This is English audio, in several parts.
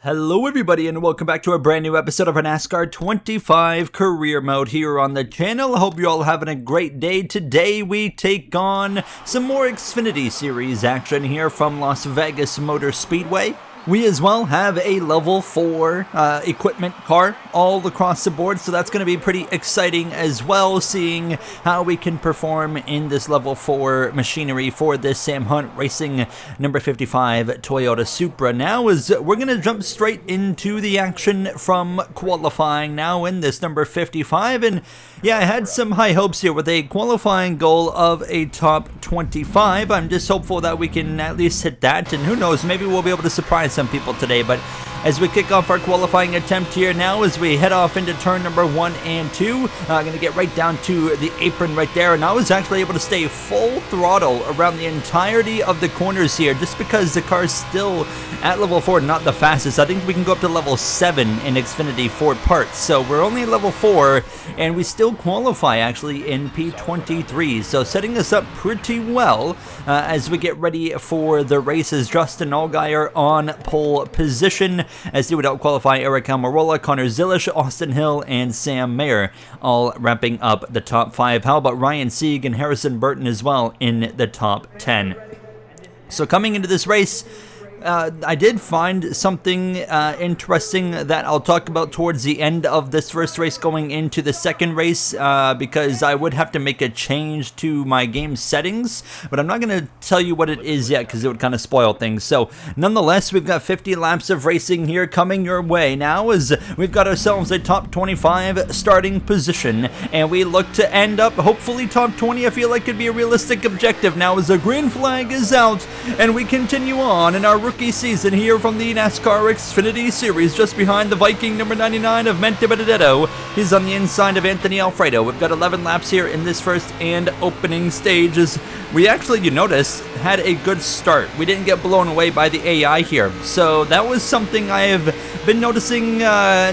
Hello everybody and welcome back to a brand new episode of our NASCAR 25 career mode here on the channel. I hope you're all having a great day. Today we take on some more Xfinity Series action here from Las Vegas Motor Speedway. We as well have a level 4 equipment car all across the board, so that's going to be pretty exciting as well, seeing how we can perform in this level 4 machinery for this Sam Hunt Racing number 55 Toyota Supra. Now is we're going to jump straight into the action from qualifying now in this number 55, and yeah, I had some high hopes here with a qualifying goal of a top 25. I'm just hopeful that we can at least hit that, and who knows, maybe we'll be able to surprise some people today. But as we kick off our qualifying attempt here now, as we head off into turn number 1 and 2, going to get right down to the apron right there, and I was actually able to stay full throttle around the entirety of the corners here, just because the car's still at level 4, not the fastest. I think we can go up to level 7 in Xfinity 4 parts, so we're only at level 4, and we still qualify actually in P23, so setting us up pretty well as we get ready for the races. Justin Allgaier on pole position, as he would out-qualify Eric Almirola, Connor Zilisch, Austin Hill, and Sam Mayer, all wrapping up the top 5. How about Ryan Sieg and Harrison Burton as well in the top 10? So coming into this race, I did find something interesting that I'll talk about towards the end of this first race going into the second race, because I would have to make a change to my game settings, but I'm not going to tell you what it is yet because it would kind of spoil things. So nonetheless, we've got 50 laps of racing here coming your way now, as we've got ourselves a top 25 starting position, and we look to end up hopefully top 20. I feel like it'd be a realistic objective now as the green flag is out, and we continue on in our rookie season here from the NASCAR Xfinity Series, just behind the Viking number 99 of Mente Benedetto. He's on the inside of Anthony Alfredo. We've got 11 laps here in this first and opening stages. We actually, you notice, had a good start. We didn't get blown away by the AI here, so that was something I have been noticing in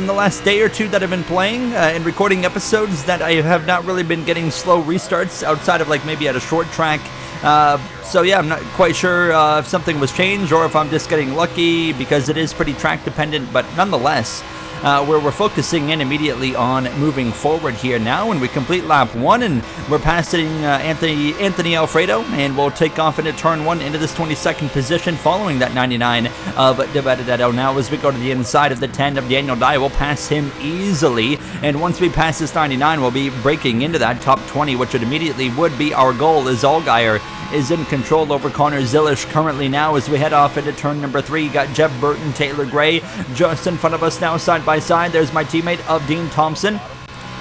the last day or two that I've been playing and recording episodes, that I have not really been getting slow restarts outside of like maybe at a short track. So yeah, I'm not quite sure if something was changed or if I'm just getting lucky, because it is pretty track dependent, but nonetheless, where we're focusing in immediately on moving forward here now, and we complete lap 1, and we're passing Anthony Alfredo, and we'll take off into turn 1 into this 22nd position following that 99 of De Benedetto. Now as we go to the inside of the 10 of Daniel Dye, we'll pass him easily, and once we pass this 99, we'll be breaking into that top 20, which would be our goal, as Allgaier is in control over Connor Zilisch currently now as we head off into turn number 3. You got Jeff Burton, Taylor Gray just in front of us now, side by side. There's my teammate of Dean Thompson.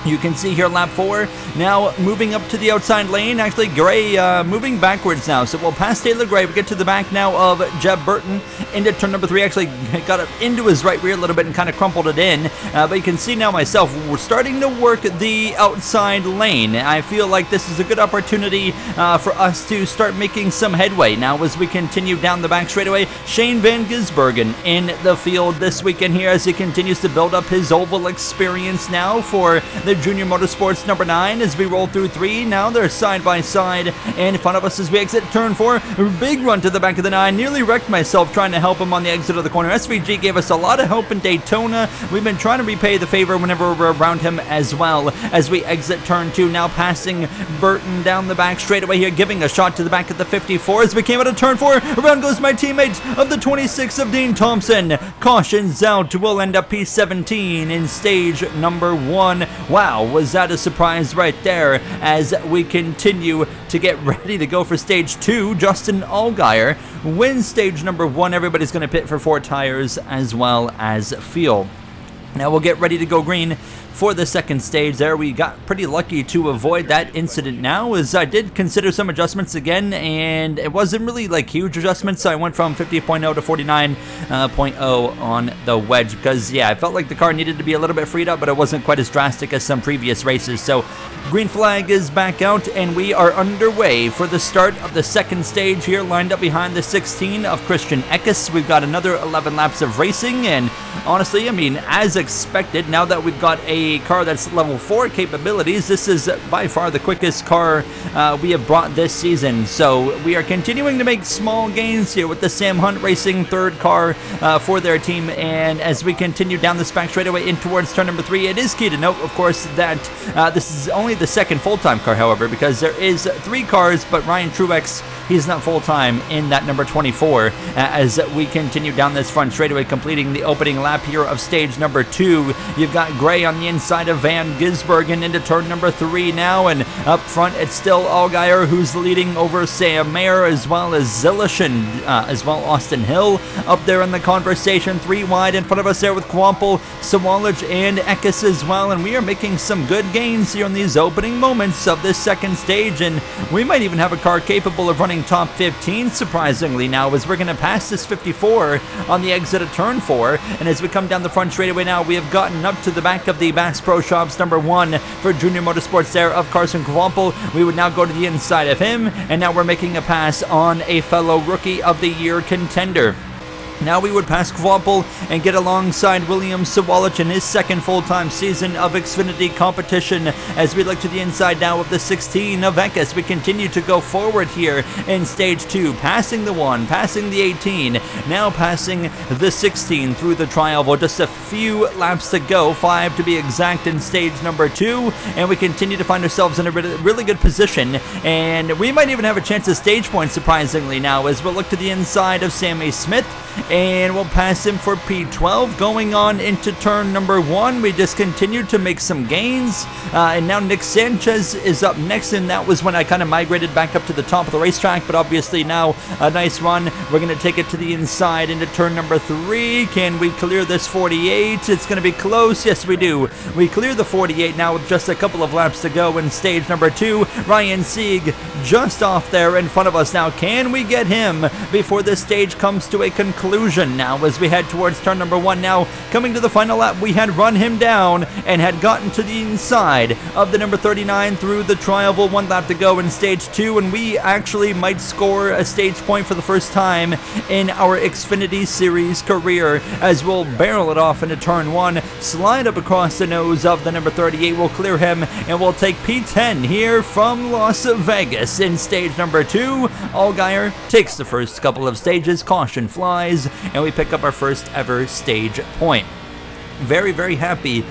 You can see here lap 4, now moving up to the outside lane. Actually, Gray moving backwards now, so we'll pass Taylor Gray. We get to the back now of Jeb Burton into turn number 3. Actually got it into his right rear a little bit and kind of crumpled it in, but you can see now myself, we're starting to work the outside lane. I feel like this is a good opportunity for us to start making some headway now as we continue down the back straightaway. Shane Van Gisbergen in the field this weekend here as he continues to build up his oval experience now for the Junior Motorsports number 9 as we roll through 3. Now they're side by side in front of us as we exit turn 4. Big run to the back of the 9. Nearly wrecked myself trying to help him on the exit of the corner. SVG gave us a lot of help in Daytona. We've been trying to repay the favor whenever we're around him as well as we exit turn 2. Now passing Burton down the back straightaway here, giving a shot to the back of the 54 as we came out of turn 4. Around goes my teammate of the 26 of Dean Thompson. Cautions out. We'll end up P17 in stage number 1. Wow, was that a surprise right there as we continue to get ready to go for stage 2. Justin Allgaier wins stage number 1. Everybody's going to pit for 4 tires as well as fuel. Now we'll get ready to go green for the second stage there. We got pretty lucky to avoid that incident now, as I did consider some adjustments again, and it wasn't really like huge adjustments. So I went from 50.0 to 49.0 on the wedge, because yeah, I felt like the car needed to be a little bit freed up, but it wasn't quite as drastic as some previous races. So green flag is back out, and we are underway for the start of the second stage here, lined up behind the 16 of Christian Eckes. We've got another 11 laps of racing, and honestly, I mean, as expected, now that we've got a car that's level 4 capabilities, this is by far the quickest car we have brought this season. So we are continuing to make small gains here with the Sam Hunt Racing third car for their team. And as we continue down this back straightaway in towards turn number 3, it is key to note, of course, that this is only the second full-time car, however, because there is 3 cars, but Ryan Truex, he's not full-time in that number 24 as we continue down this front straightaway, completing the opening lap here of stage number 2. You've got Gray on the inside of Van Gisbergen into turn number 3 now, and up front it's still Allgaier who's leading over Sam Mayer, as well as Zilish and as well Austin Hill up there in the conversation. 3 wide in front of us there with Kwampel, Sawalich, and Eckes as well, and we are making some good gains here in these opening moments of this second stage, and we might even have a car capable of running top 15 surprisingly now, as we're going to pass this 54 on the exit of turn 4. And as we come down the front straightaway now, we have gotten up to the back of the Bass Pro Shops number 1 for Junior Motorsports there of Carson Kwampel. We would now go to the inside of him, and now we're making a pass on a fellow Rookie of the Year contender. Now we would pass Kwampel and get alongside William Sawalich in his second full-time season of Xfinity competition as we look to the inside now of the 16 of Eckes. We continue to go forward here in stage 2, passing the 1, passing the 18, now passing the 16 through the tri-oval. Just a few laps to go, 5 to be exact in stage number 2, and we continue to find ourselves in a really good position, and we might even have a chance of stage points surprisingly now as we'll look to the inside of Sammy Smith, and we'll pass him for P12. Going on into turn number 1, we just continue to make some gains, and now Nick Sanchez is up next, and that was when I kind of migrated back up to the top of the racetrack, but obviously now a nice run. We're going to take it to the inside into turn number 3. Can we clear this 48? It's going to be close. Yes, we do. We clear the 48 now with just a couple of laps to go in stage number 2. Ryan Sieg just off there in front of us now. Can we get him before this stage comes to a conclusion now as we head towards turn number 1 now? Coming to the final lap, we had run him down and had gotten to the inside of the number 39 through the tri-oval. 1 lap to go in stage 2, and we actually might score a stage point for the first time in our Xfinity Series career as we'll barrel it off into turn 1, slide up across the nose of the number 38. We'll clear him and we'll take P10 here from Las Vegas in stage number 2. Allgaier takes the first couple of stages, caution flies, and we pick up our first ever stage point. Very, very happy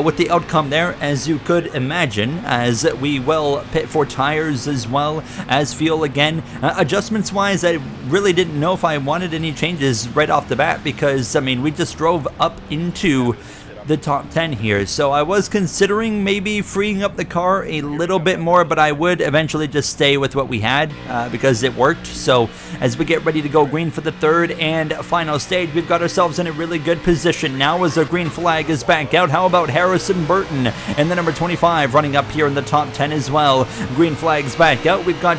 with the outcome there, as you could imagine, as we will pit for tires as well as fuel again. Adjustments wise, I really didn't know if I wanted any changes right off the bat because, I mean, we just drove up into the top 10 here, so I was considering maybe freeing up the car a little bit more, but I would eventually just stay with what we had because it worked. So as we get ready to go green for the third and final stage, we've got ourselves in a really good position now as the green flag is back out. How about Harrison Burton and the number 25 running up here in the top 10 as well? Green flag's back out. We've got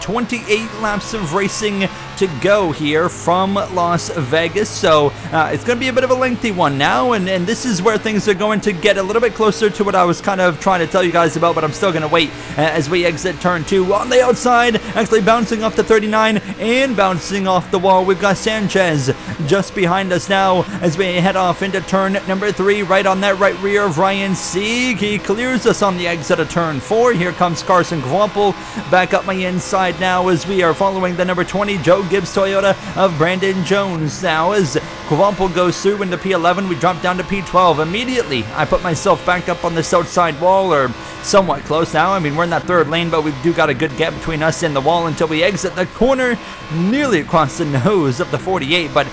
28 laps of racing to go here from Las Vegas, so it's going to be a bit of a lengthy one now, and this is where things are going to get a little bit closer to what I was kind of trying to tell you guys about, but I'm still going to wait as we exit turn 2. On the outside, actually bouncing off the 39 and bouncing off the wall, we've got Sanchez just behind us now as we head off into turn number 3, right on that right rear of Ryan Sieg. He clears us on the exit of turn 4. Here comes Carson Kwampel back up my inside now as we are following the number 20 Joe Gibbs Toyota of Brandon Jones. Now as Kwampel goes through into P11, we drop down to P12. Immediately, I put myself back up on this outside wall, or somewhat close now. I mean, we're in that third lane, but we do got a good gap between us and the wall until we exit the corner, nearly across the nose of the 48. But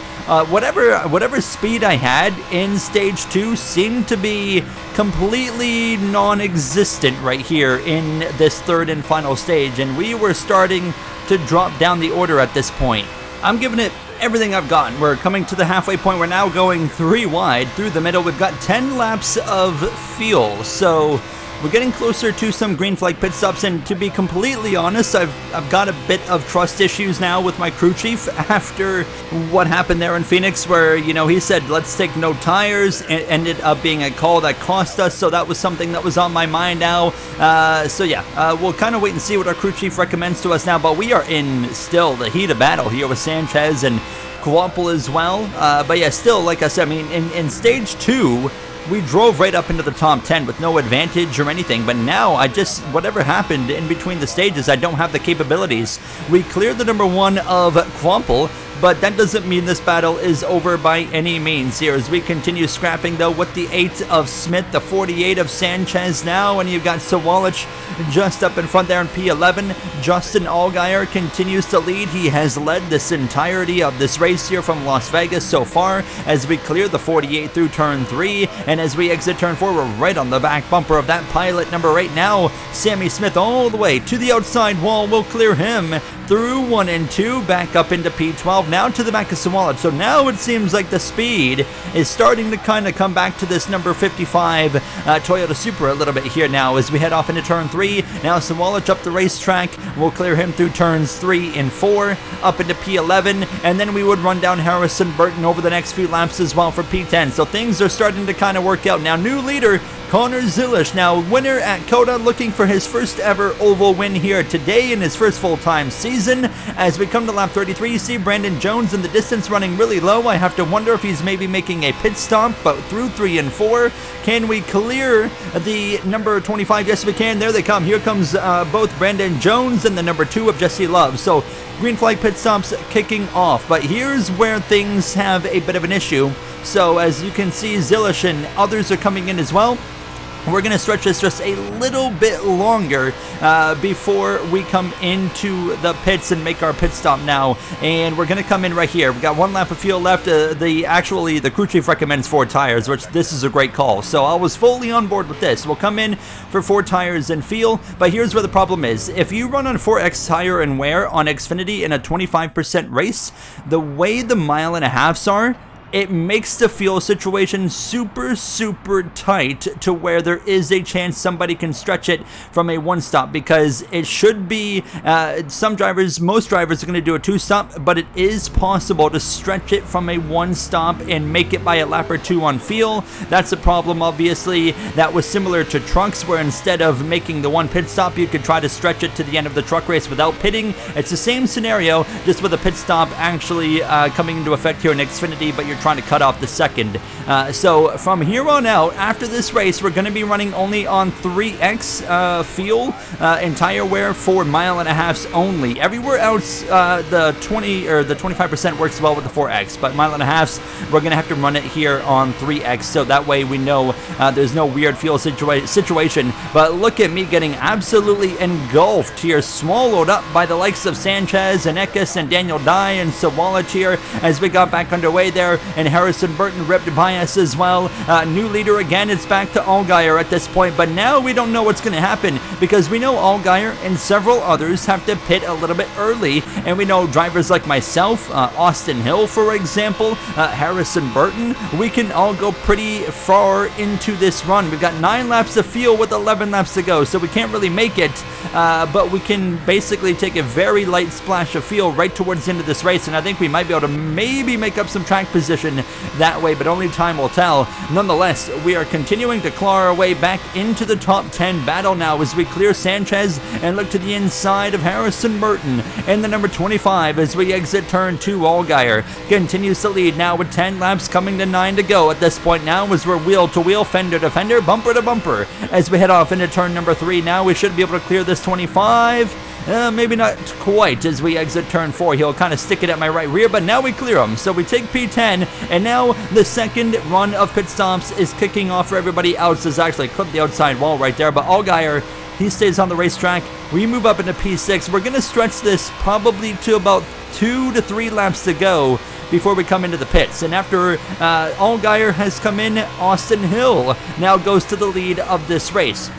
whatever speed I had in stage 2 seemed to be completely non-existent right here in this third and final stage, and we were starting to drop down the order at this point. I'm giving it everything I've gotten. We're coming to the halfway point. We're now going 3 wide through the middle. We've got 10 laps of fuel, so we're getting closer to some green flag pit stops, and to be completely honest, I've got a bit of trust issues now with my crew chief after what happened there in Phoenix, where, you know, he said let's take no tires. It ended up being a call that cost us, so that was something that was on my mind now. So yeah, we'll kind of wait and see what our crew chief recommends to us now, but we are in still the heat of battle here with Sanchez, and Quample as well. But yeah, still, like I said, I mean, in stage 2, we drove right up into the top 10 with no advantage or anything, but now whatever happened in between the stages, I don't have the capabilities. We cleared the number 1 of Quample, but that doesn't mean this battle is over by any means here as we continue scrapping though with the 8 of Smith, the 48 of Sanchez now, and you've got Sawalich just up in front there in P11. Justin Allgaier continues to lead. He has led this entirety of this race here from Las Vegas so far as we clear the 48 through turn 3, and as we exit turn 4, we're right on the back bumper of that pilot number 8 now. Sammy Smith all the way to the outside wall will clear him through 1 and 2, back up into P12, now to the back of Sawalich. So now it seems like the speed is starting to kind of come back to this number 55 Toyota Supra a little bit here now as we head off into turn 3. Now Sawalich up the racetrack, we'll clear him through turns 3 and 4, up into P11, and then we would run down Harrison Burton over the next few laps as well for P10. So things are starting to kind of work out. Now new leader, Connor Zilish, now winner at COTA, looking for his first ever oval win here today in his first full-time season. As we come to lap 33, you see Brandon Jones in the distance running really low. I have to wonder if he's maybe making a pit stop, but through 3 and 4, can we clear the number 25? Yes, we can. There they come. Here comes both Brandon Jones and the number 2 of Jesse Love. So green flag pit stops kicking off, but here's where things have a bit of an issue. So as you can see, Zilish and others are coming in as well. We're going to stretch this just a little bit longer before we come into the pits and make our pit stop now. And we're going to come in right here. We've got 1 lap of fuel left. The crew chief recommends 4 tires, which this is a great call. So I was fully on board with this. We'll come in for 4 tires and fuel. But here's where the problem is. If you run on 4X tire and wear on Xfinity in a 25% race, the way the 1.5 miles are, it makes the fuel situation super, super tight to where there is a chance somebody can stretch it from a 1-stop, because it should be, most drivers are going to do a 2-stop, but it is possible to stretch it from a 1-stop and make it by a lap or 2 on fuel. That's a problem, obviously. That was similar to trucks, where instead of making the 1 pit stop, you could try to stretch it to the end of the truck race without pitting. It's the same scenario, just with a pit stop actually coming into effect here in Xfinity, but you're trying to cut off the second. So from here on out, after this race, we're going to be running only on 3X fuel and tire wear for 1.5 miles only. Everywhere else, the 20 or the 25% works well with the 4X, but 1.5 miles, we're going to have to run it here on 3X, so that way we know there's no weird fuel situation. But look at me getting absolutely engulfed here, swallowed up by the likes of Sanchez and Eckes and Daniel Dye and Sawalich here as we got back underway there, and Harrison Burton ripped by us as well. New leader again, it's back to Allgaier at this point, but now we don't know what's going to happen, because we know Allgaier and several others have to pit a little bit early, and we know drivers like myself, Austin Hill for example, Harrison Burton, we can all go pretty far into this run. We've got 9 laps of fuel with 11 laps to go, so we can't really make it, but we can basically take a very light splash of fuel right towards the end of this race, and I think we might be able to maybe make up some track position that way, but only time will tell. Nonetheless, we are continuing to claw our way back into the top 10 battle now as we clear Sanchez and look to the inside of Harrison Burton and the number 25 as we exit turn 2. Allgaier continues to lead now with 10 laps coming to 9 to go at this point now, as we're wheel to wheel, fender to fender, bumper to bumper as we head off into turn number 3. Now we should be able to clear this 25. Maybe not quite as we exit turn 4. He'll kind of stick it at my right rear, but now we clear him. So we take P10, and now the second run of pit stops is kicking off for everybody else. Has actually clipped the outside wall right there, but Allgaier, he stays on the racetrack. We move up into P6. We're going to stretch this probably to about 2 to 3 laps to go before we come into the pits. And after Allgaier has come in, Austin Hill now goes to the lead of this race.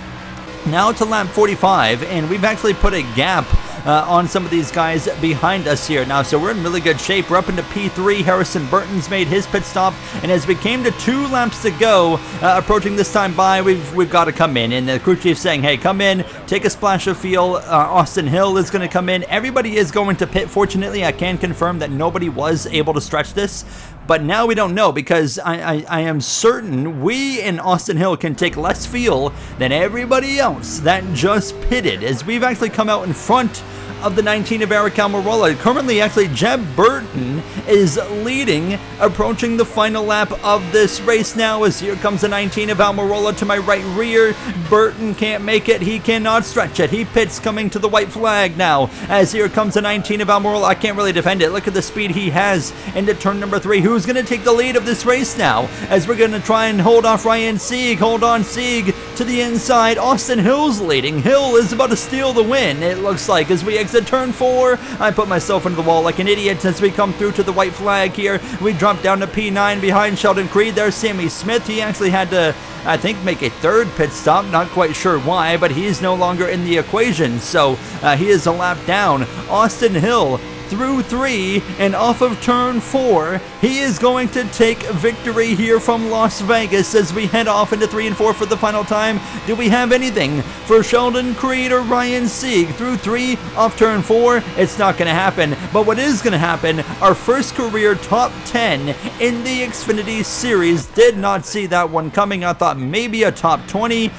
Now to lap 45, and we've actually put a gap on some of these guys behind us here now, so we're in really good shape. We're up into P3. Harrison Burton's made his pit stop, and as we came to 2 laps to go, approaching this time by, we've got to come in, and the crew chief saying, hey, come in, take a splash of fuel. Austin Hill is going to come in. Everybody is going to pit. Fortunately, I can confirm that nobody was able to stretch this, but now we don't know, because I am certain we and Austin Hill can take less fuel than everybody else that just pitted, as we've actually come out in front of the 19 of Eric Almirola. Currently, actually, Jeb Burton is leading, approaching the final lap of this race now, as here comes the 19 of Almirola to my right rear. Burton can't make it. He cannot stretch it. He pits coming to the white flag now, as here comes the 19 of Almirola. I can't really defend it. Look at the speed he has into turn number 3. Who's going to take the lead of this race now, as we're going to try and hold off Ryan Sieg. Hold on, Sieg to the inside. Austin Hill's leading. Hill is about to steal the win, it looks like, as we exit turn 4. I put myself into the wall like an idiot as we come through to the white flag here. We drop down to P9 behind Sheldon Creed. There's Sammy Smith. He actually had to, I think, make a third pit stop. Not quite sure why, but he's no longer in the equation, so he is a lap down. Austin Hill through 3 and off of turn 4. He is going to take victory here from Las Vegas as we head off into 3 and 4 for the final time. Do we have anything for Sheldon Creed or Ryan Sieg? Through 3, off turn 4, it's not going to happen. But what is going to happen, our first career top 10 in the Xfinity Series. Did not see that one coming. I thought maybe a top 20.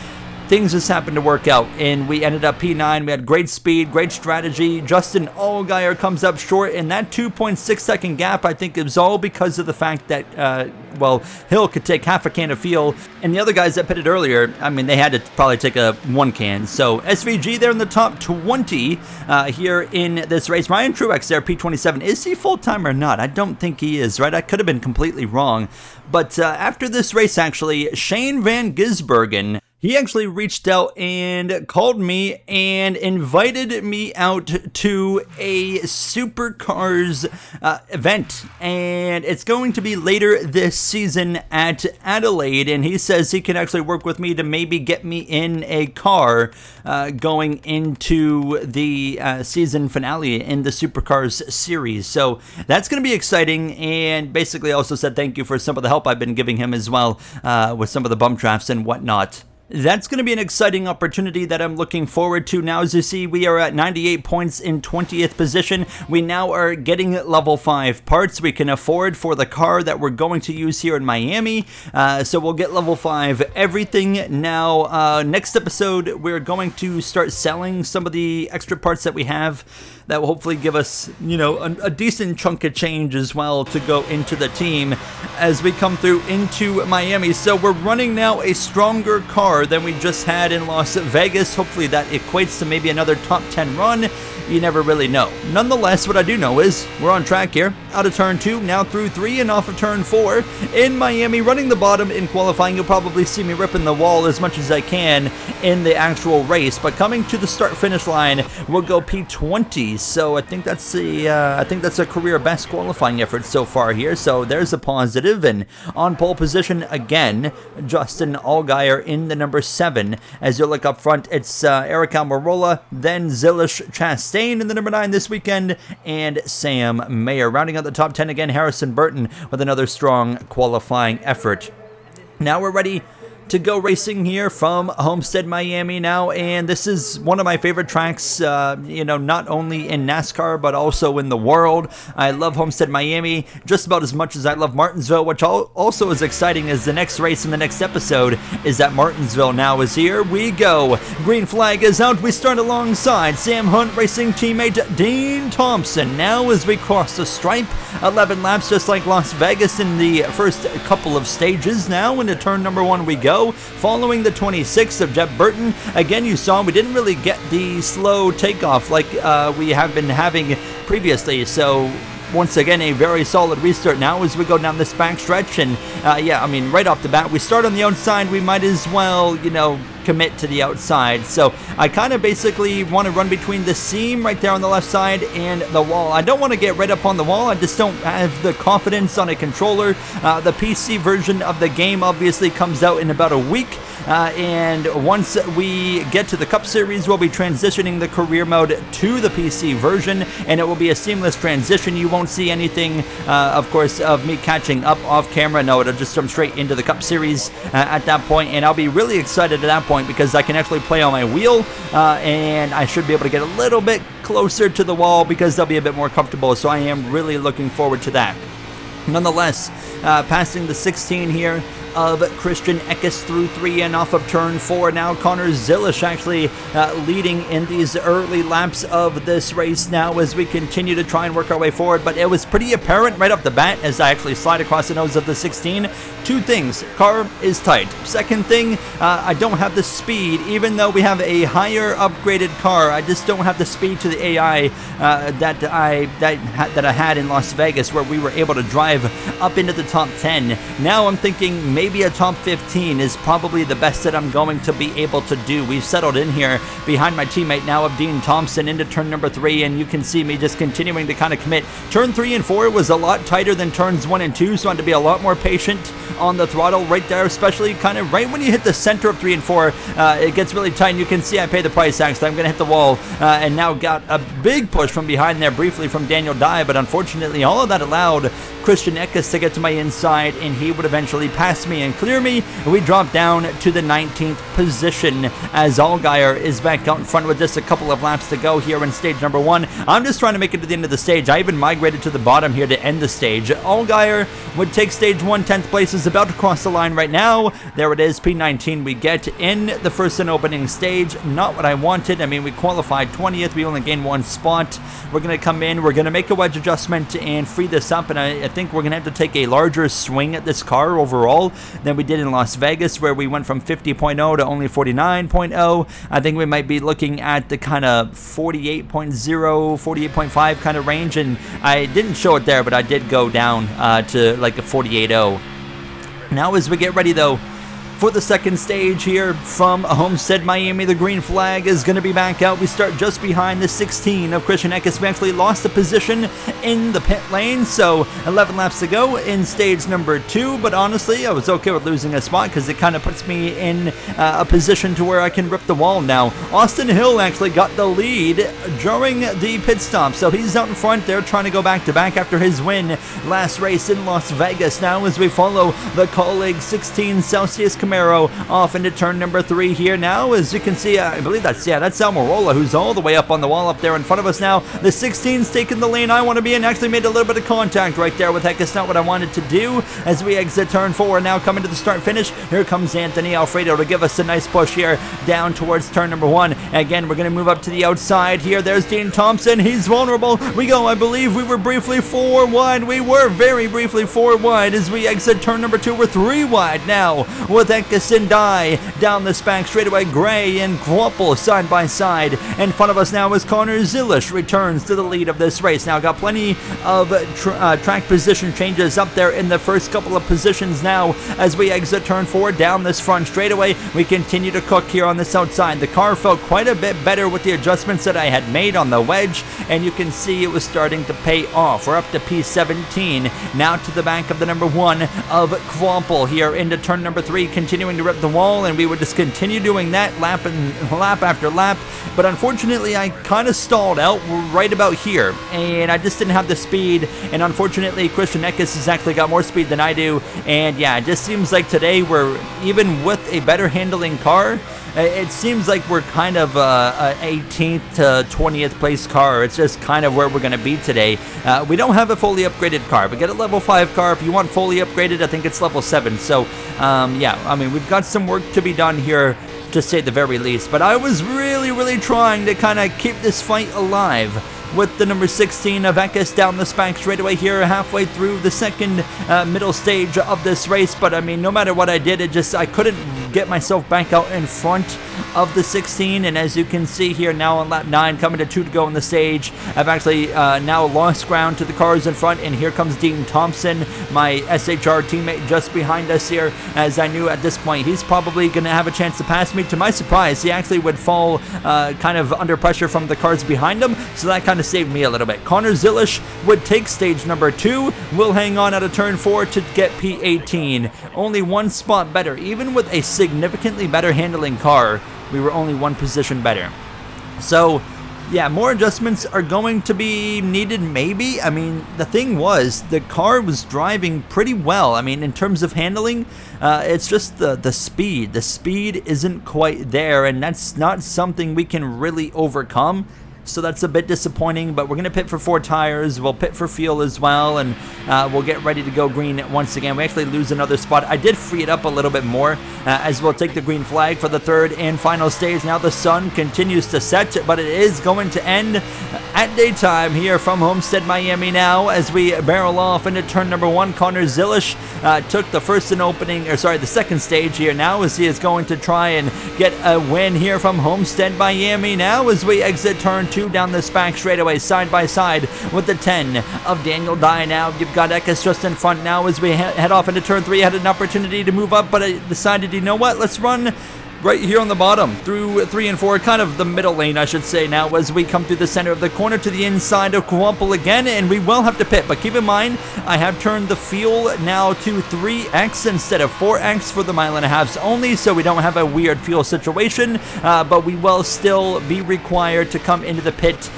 Things just happened to work out, and we ended up P9. We had great speed, great strategy. Justin Allgaier comes up short, and that 2.6 second gap, I think, is all because of the fact that, well, Hill could take half a can of fuel, and the other guys that pitted earlier, I mean, they had to probably take a 1 can. So SVG there in the top 20 here in this race. Ryan Truex there, P27. Is he full-time or not? I don't think he is, right? I could have been completely wrong. But after this race, actually, Shane Van Gisbergen, he actually reached out and called me and invited me out to a Supercars event, and it's going to be later this season at Adelaide, and he says he can actually work with me to maybe get me in a car going into the season finale in the Supercars series. So that's going to be exciting, and basically also said thank you for some of the help I've been giving him as well with some of the bump drafts and whatnot. That's going to be an exciting opportunity that I'm looking forward to. Now, as you see, we are at 98 points in 20th position. We now are getting level 5 parts we can afford for the car that we're going to use here in Miami. So we'll get level 5 everything. Now, next episode, we're going to start selling some of the extra parts that we have. That will hopefully give us, you know, a decent chunk of change as well to go into the team as we come through into Miami. So we're running now a stronger car than we just had in Las Vegas. Hopefully that equates to maybe another top 10 run. You never really know. Nonetheless, what I do know is we're on track here. Out of turn 2, now through 3 and off of turn 4 in Miami, running the bottom in qualifying. You'll probably see me ripping the wall as much as I can in the actual race, but coming to the start-finish line, we'll go P20. So I think that's a career best qualifying effort so far here. So there's a positive. And on pole position again, Justin Allgaier in the number 7. As you look up front, it's Eric Almirola, then Zilish Chastain in the number 9 this weekend, and Sam Mayer. Rounding out the top 10 again, Harrison Burton with another strong qualifying effort. Now we're ready to go racing here from Homestead, Miami now, and this is one of my favorite tracks, you know, not only in NASCAR, but also in the world. I love Homestead, Miami, just about as much as I love Martinsville, which also is exciting as the next race in the next episode is at Martinsville. Now is here we go. Green flag is out. We start alongside Sam Hunt Racing teammate Dean Thompson. Now as we cross the stripe, 11 laps just like Las Vegas in the first couple of stages. Now into turn number 1 we go. Following the 26th of Jeb Burton. Again, you saw we didn't really get the slow takeoff like we have been having previously. So once again, a very solid restart now as we go down this back stretch. And yeah, I mean, right off the bat, we start on the outside. We might as well, you know, commit to the outside. So I kind of basically want to run between the seam right there on the left side and the wall. I don't want to get right up on the wall. I just don't have the confidence on a controller. The PC version of the game obviously comes out in about a week. And once we get to the Cup Series, we'll be transitioning the career mode to the PC version, and it will be a seamless transition. You won't see anything, of course, of me catching up off camera. No, it'll just jump straight into the Cup Series at that point, and I'll be really excited at that point because I can actually play on my wheel, and I should be able to get a little bit closer to the wall because they'll be a bit more comfortable, so I am really looking forward to that. Nonetheless, passing the 16 here, of Christian Eckes through 3 and off of turn 4. Now Connor Zilisch actually leading in these early laps of this race now as we continue to try and work our way forward, but it was pretty apparent right off the bat as I actually slide across the nose of the 16. Two things: car is tight. Second thing, I don't have the speed. Even though we have a higher upgraded car, I just don't have the speed to the AI that I had in Las Vegas, where we were able to drive up into the top 10. Now I'm thinking maybe a top 15 is probably the best that I'm going to be able to do. We've settled in here behind my teammate now of Dean Thompson into turn number 3, and you can see me just continuing to kind of commit. Turn 3 and 4 was a lot tighter than turns 1 and 2, so I had to be a lot more patient on the throttle right there, especially kind of right when you hit the center of 3 and 4. It gets really tight, and you can see I pay the price. Actually, I'm going to hit the wall, and now got a big push from behind there briefly from Daniel Dye, but unfortunately all of that allowed Christian Eckes to get to my inside, and he would eventually pass me and clear me. We drop down to the 19th position as Allgaier is back out in front with just a couple of laps to go here in stage number 1. I'm just trying to make it to the end of the stage. I even migrated to the bottom here to end the stage. Allgaier would take stage 1, 10th place, is about to cross the line right now. There it is, P19 we get in the first and opening stage. Not what I wanted. I mean, we qualified 20th. We only gained 1 spot. We're going to come in. We're going to make a wedge adjustment and free this up, and I think we're going to have to take a larger swing at this car overall than we did in Las Vegas, where we went from 50.0 to only 49.0. I think we might be looking at the kind of 48.0, 48.5 kind of range, and I didn't show it there, but I did go down to like a 48.0. Now as we get ready though for the second stage here from Homestead, Miami, the green flag is going to be back out. We start just behind the 16 of Christian Eckes. We actually lost the position in the pit lane, so 11 laps to go in stage number 2, but honestly I was okay with losing a spot because it kind of puts me in a position to where I can rip the wall now. Austin Hill actually got the lead during the pit stop, so he's out in front. They're trying to go back to back after his win last race in Las Vegas. Now as we follow the colleague 16 Celsius Camaro off into turn number 3 here now. As you can see, I believe that's Almirola, who's all the way up on the wall up there in front of us now. The 16's taking the lane I want to be in. Actually made a little bit of contact right there with Eckes. Not what I wanted to do as we exit turn 4. Now coming to the start finish. Here comes Anthony Alfredo to give us a nice push here down towards turn number 1. Again, we're going to move up to the outside here. There's Dean Thompson. He's vulnerable. We go. I believe we were briefly 4 wide. We were very briefly 4 wide as we exit turn number 2. We're 3 wide now with Eckes and Dye down this back straightaway. Gray and Kvapil side by side. In front of us now is Connor Zilisch returns to the lead of this race. Now got plenty of track position changes up there in the first couple of positions now as we exit turn 4 down this front straightaway. We continue to cook here on this outside. The car felt quite a bit better with the adjustments that I had made on the wedge, and you can see it was starting to pay off. We're up to P17 now to the back of the number 1 of Kvapil here into turn number 3, continuing to rip the wall, and we would just continue doing that lap after lap. But unfortunately I kind of stalled out right about here, and I just didn't have the speed, and unfortunately Christian Eckes has actually got more speed than I do. And yeah, it just seems like today we're, even with a better handling car, it seems like we're kind of a 18th to 20th place car. It's just kind of where we're going to be today. We don't have a fully upgraded car. We get a level 5 car. If you want fully upgraded, I think it's level 7. So yeah, I mean, we've got some work to be done here, to say the very least. But I was really trying to kind of keep this fight alive with the number 16 of Eckes down the back straightaway here halfway through the second middle stage of this race. But I mean, no matter what I did, I couldn't get myself back out in front of the 16, and as you can see here now on lap 9, coming to 2 to go on the stage, I've actually now lost ground to the cars in front, and here comes Dean Thompson, my SHR teammate, just behind us here, as I knew at this point he's probably going to have a chance to pass me. To my surprise, he actually would fall kind of under pressure from the cars behind him, so that kind of saved me a little bit. Connor Zilisch would take stage number 2. We'll hang on out of turn 4 to get P18. Only 1 spot better. Even with a significantly better handling car, we were only 1 position better. So yeah, more adjustments are going to be needed, maybe. I mean, the thing was, the car was driving pretty well. I mean, in terms of handling, it's just the speed. The speed isn't quite there, and that's not something we can really overcome. so that's a bit disappointing, but we're going to pit for 4 tires. We'll pit for fuel as well, and we'll get ready to go green once again. We actually lose another spot. I did free it up a little bit more as we'll take the green flag for the 3rd and final stage. Now the sun continues to set, but it is going to end at daytime here from Homestead, Miami now as we barrel off into turn number 1. Connor Zilish took the the second stage here now as he is going to try and get a win here from Homestead, Miami now as we exit turn 2 down this back straightaway side by side with the 10 of Daniel Dye now. You've got Eckes just in front now as we head off into turn 3. I had an opportunity to move up, but I decided, you know what, let's run right here on the bottom through 3 and 4, kind of the middle lane I should say now, as we come through the center of the corner to the inside of Kwample again, and we will have to pit, but keep in mind I have turned the fuel now to 3x instead of 4x for the 1.5 miles only, so we don't have a weird fuel situation, but we will still be required to come into the pit,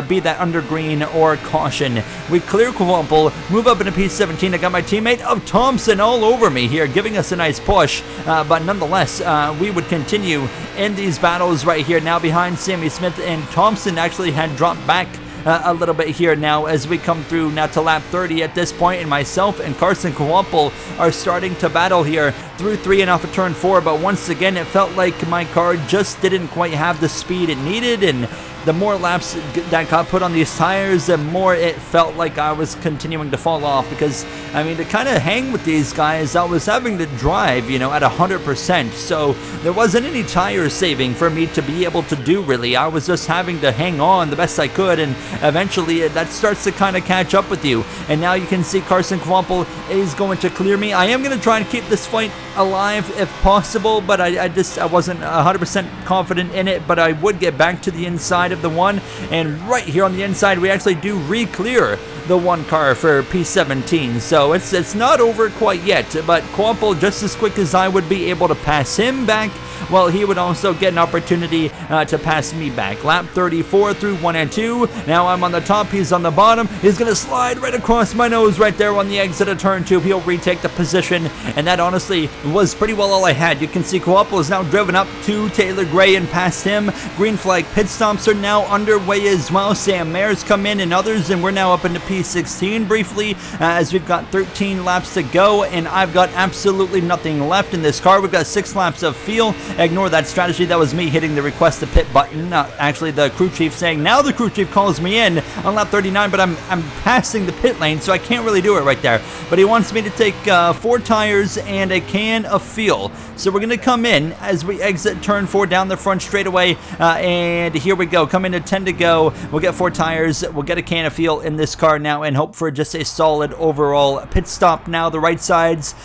be that under green or caution. We clear Kwample, move up into P17. I got my teammate of Thompson all over me here, giving us a nice push, but nonetheless, we would continue in these battles right here now behind Sammy Smith, and Thompson actually had dropped back a little bit here now as we come through now to lap 30 at this point, and myself and Carson Kwample are starting to battle here through 3 and off of turn 4, but once again it felt like my car just didn't quite have the speed it needed, and the more laps that got put on these tires, the more it felt like I was continuing to fall off, because I mean, to kind of hang with these guys, I was having to drive, you know, at 100%, so there wasn't any tire saving for me to be able to do really. I was just having to hang on the best I could, and eventually that starts to kind of catch up with you. And now you can see Carson Kwample is going to clear me. I am going to try and keep this fight alive if possible, but I wasn't 100% confident in it, but I would get back to the inside of the 1, and right here on the inside we actually do re-clear the 1 car for P17, so it's not over quite yet, but Kwample, just as quick as I would be able to pass him back, well, he would also get an opportunity to pass me back. Lap 34 through 1 and 2. Now I'm on the top, he's on the bottom. He's going to slide right across my nose right there on the exit of turn 2. He'll retake the position, and that honestly was pretty well all I had. You can see Kwample is now driven up to Taylor Gray and past him. Green flag pit stops are now underway as well. Sam Mayer's come in and others, and we're now up into P16 briefly as we've got 13 laps to go, and I've got absolutely nothing left in this car. We've got 6 laps of fuel. Ignore that strategy. That was me hitting the request to pit button. Actually, the crew chief saying, now the crew chief calls me in on lap 39, but I'm passing the pit lane, so I can't really do it right there. But he wants me to take 4 tires and a can of fuel. So we're going to come in as we exit turn 4 down the front straightaway, and here we go. Come into 10 to go. We'll get 4 tires. We'll get a can of fuel in this car now and hope for just a solid overall pit stop. Now the right sides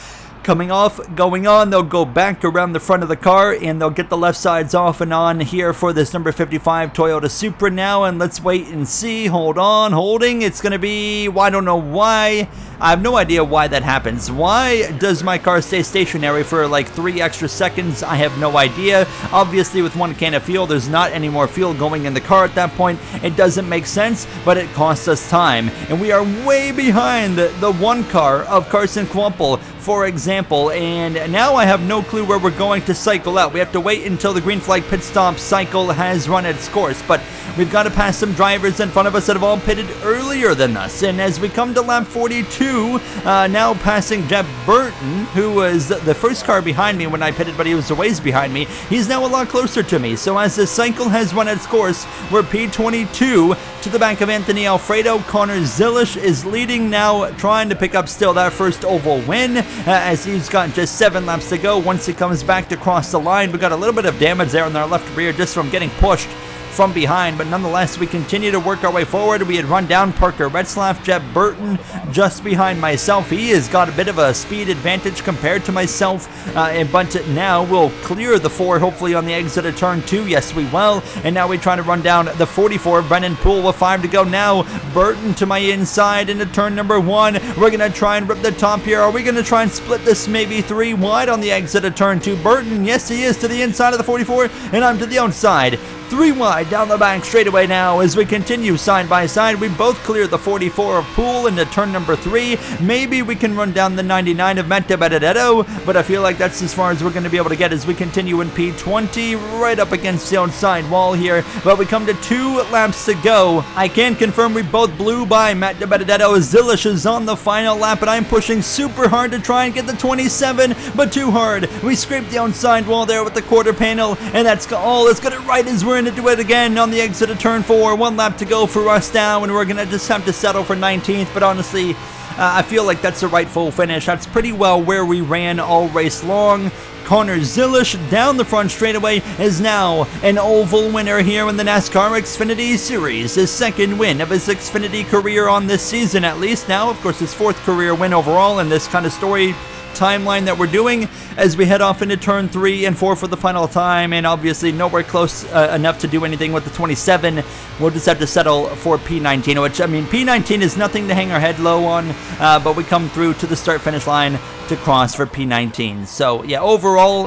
coming off, going on, they'll go back around the front of the car, and they'll get the left sides off and on here for this number 55 Toyota Supra now, and let's wait and see. Hold on, holding. It's going to be, well, I don't know why. I have no idea why that happens. Why does my car stay stationary for like 3 extra seconds? I have no idea. Obviously, with 1 can of fuel, there's not any more fuel going in the car at that point. It doesn't make sense, but it costs us time, and we are way behind the 1 car of Carson Kwample, for example, and now I have no clue where we're going to cycle out. We have to wait until the green flag pit stop cycle has run its course, but we've got to pass some drivers in front of us that have all pitted earlier than us. And as we come to lap 42, now passing Jeb Burton, who was the first car behind me when I pitted, but he was a ways behind me. He's now a lot closer to me. So as the cycle has run its course, we're P22 to the back of Anthony Alfredo. Connor Zilish is leading now, trying to pick up still that first oval win, as he's got just 7 laps to go. Once he comes back to cross the line, we got a little bit of damage there on our left rear just from getting pushed from behind, but nonetheless we continue to work our way forward. We had run down Parker Retzlaff, Jeb Burton just behind myself. He has got a bit of a speed advantage compared to myself, but now we'll clear the 4 hopefully on the exit of turn 2. Yes, we will. And now we try to run down the 44, Brennan Poole with 5 to go now. Burton to my inside into turn number 1. We're gonna try and rip the top here. Are we gonna try and split this maybe 3 wide on the exit of turn 2? Burton, yes he is, to the inside of the 44, and I'm to the outside. 3 wide down the back straightaway now as we continue side by side. We both clear the 44 of Poole into turn number 3. Maybe we can run down the 99 of Matt Benedetto, but I feel like that's as far as we're going to be able to get as we continue in P20, right up against the outside wall here. But we come to 2 laps to go. I can confirm we both blew by Matt Benedetto. Zilish is on the final lap, and I'm pushing super hard to try and get the 27, but too hard. We scraped the outside wall there with the quarter panel, and that's all. Let's get it right as we're going to do it again on the exit of turn 4. 1 lap to go for us now, and we're going to just have to settle for 19th, but honestly, I feel like that's a rightful finish. That's pretty well where we ran all race long. Connor Zilish down the front straightaway is now an oval winner here in the NASCAR Xfinity Series. His 2nd win of his Xfinity career on this season, at least. Now, of course, his 4th career win overall in this kind of story timeline that we're doing as we head off into turn 3 and 4 for the final time, and obviously nowhere close enough to do anything with the 27. We'll just have to settle for P19, which, I mean, P19 is nothing to hang our head low on, but we come through to the start-finish line to cross for P19. So, yeah, overall,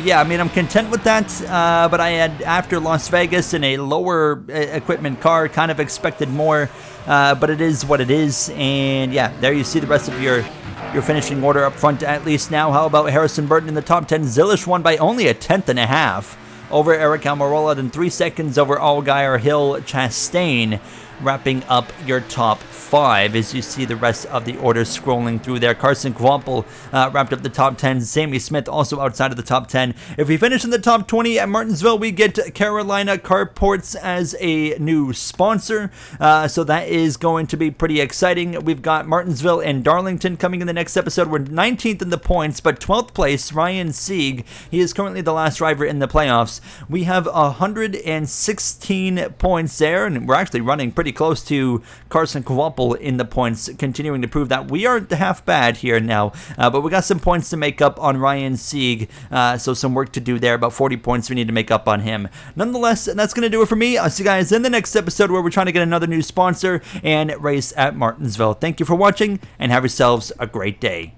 yeah, I mean, I'm content with that, but I had, after Las Vegas in a lower equipment car, kind of expected more, but it is what it is, and yeah, there you see the rest of your finishing order up front at least now. How about Harrison Burton in the top 10? Zilish won by only 1/10.5 over Eric Almirola, and 3 seconds over Allgaier, Hill, Chastain, wrapping up your top 5 as you see the rest of the order scrolling through there. Carson Kvapil wrapped up the top 10. Sammy Smith also outside of the top 10. If we finish in the top 20 at Martinsville, we get Carolina Carports as a new sponsor. So that is going to be pretty exciting. We've got Martinsville and Darlington coming in the next episode. We're 19th in the points, but 12th place, Ryan Sieg. He is currently the last driver in the playoffs. We have 116 points there, and we're actually running pretty close to Carson Kvapil in the points, continuing to prove that we aren't half bad here now, but we got some points to make up on Ryan Sieg, so some work to do there. About 40 points we need to make up on him. Nonetheless, that's going to do it for me. I'll see you guys in the next episode where we're trying to get another new sponsor and race at Martinsville. Thank you for watching, and have yourselves a great day.